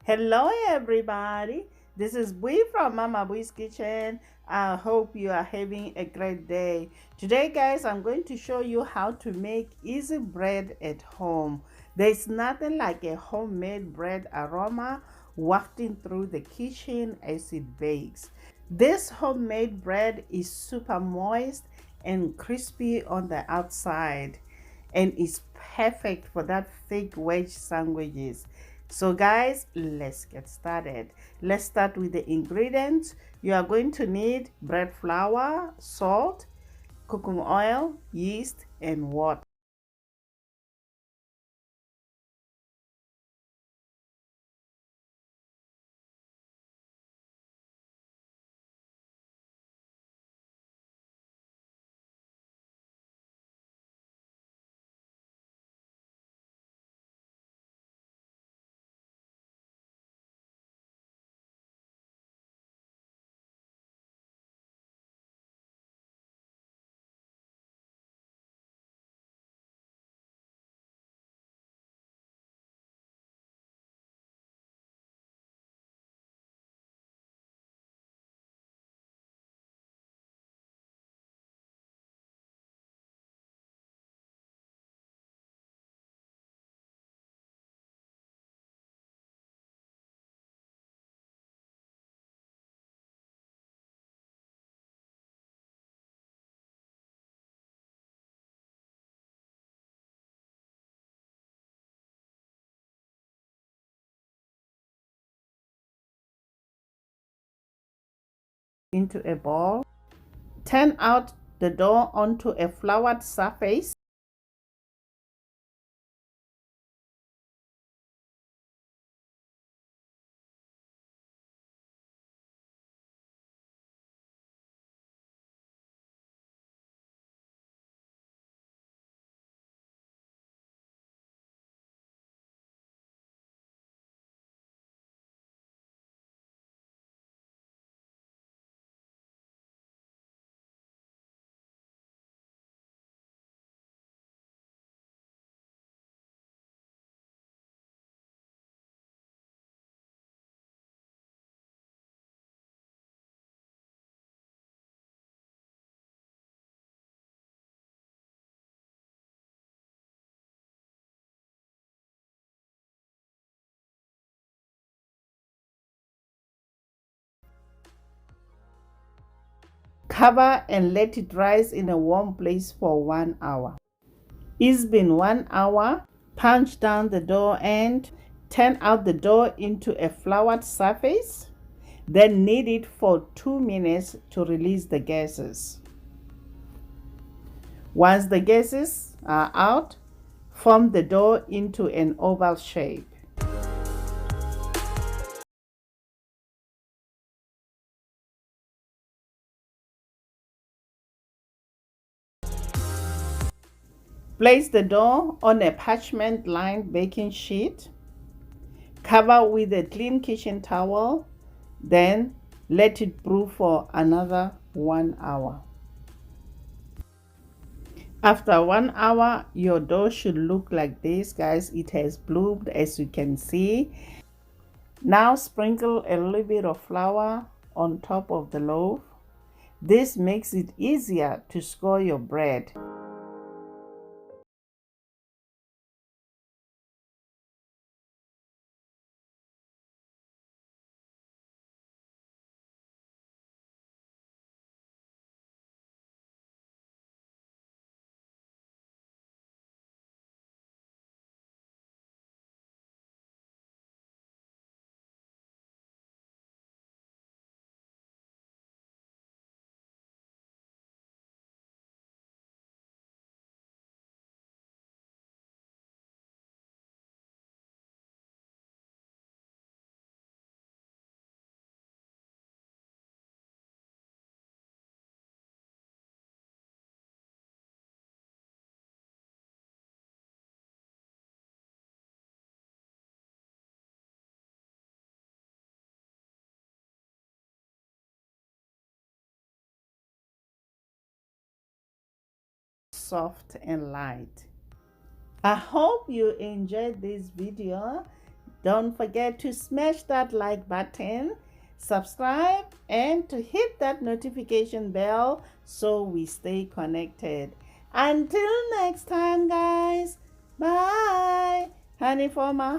Hello everybody, this is Bui from Mamaboiskitchen. I hope you are having a great day. Today guys, I'm going to show you how to make easy bread at home. There's nothing like a homemade bread aroma wafting through the kitchen as it bakes. This homemade bread is super moist and crispy on the outside and is perfect for that thick wedge sandwiches. So guys, let's get started. Let's start with the ingredients. You are going to need bread flour, salt, cooking oil, yeast, and water. Into a bowl. Turn out the dough onto a floured surface. Cover and let it rise in a warm place for 1 hour. It's been 1 hour. Punch down the dough and turn out the dough into a floured surface. Then knead it for 2 minutes to release the gases. Once the gases are out, form the dough into an oval shape. Place the dough on a parchment lined baking sheet. Cover with a clean kitchen towel. Then let it brew for another 1 hour. After 1 hour, your dough should look like this, guys. It has bloomed, as you can see. Now sprinkle a little bit of flour on top of the loaf. This makes it easier to score your bread. Soft and light. I hope you enjoyed this video. Don't forget to smash that like button, subscribe, and to hit that notification bell so we stay connected. Until next time, guys. Bye. Honey for my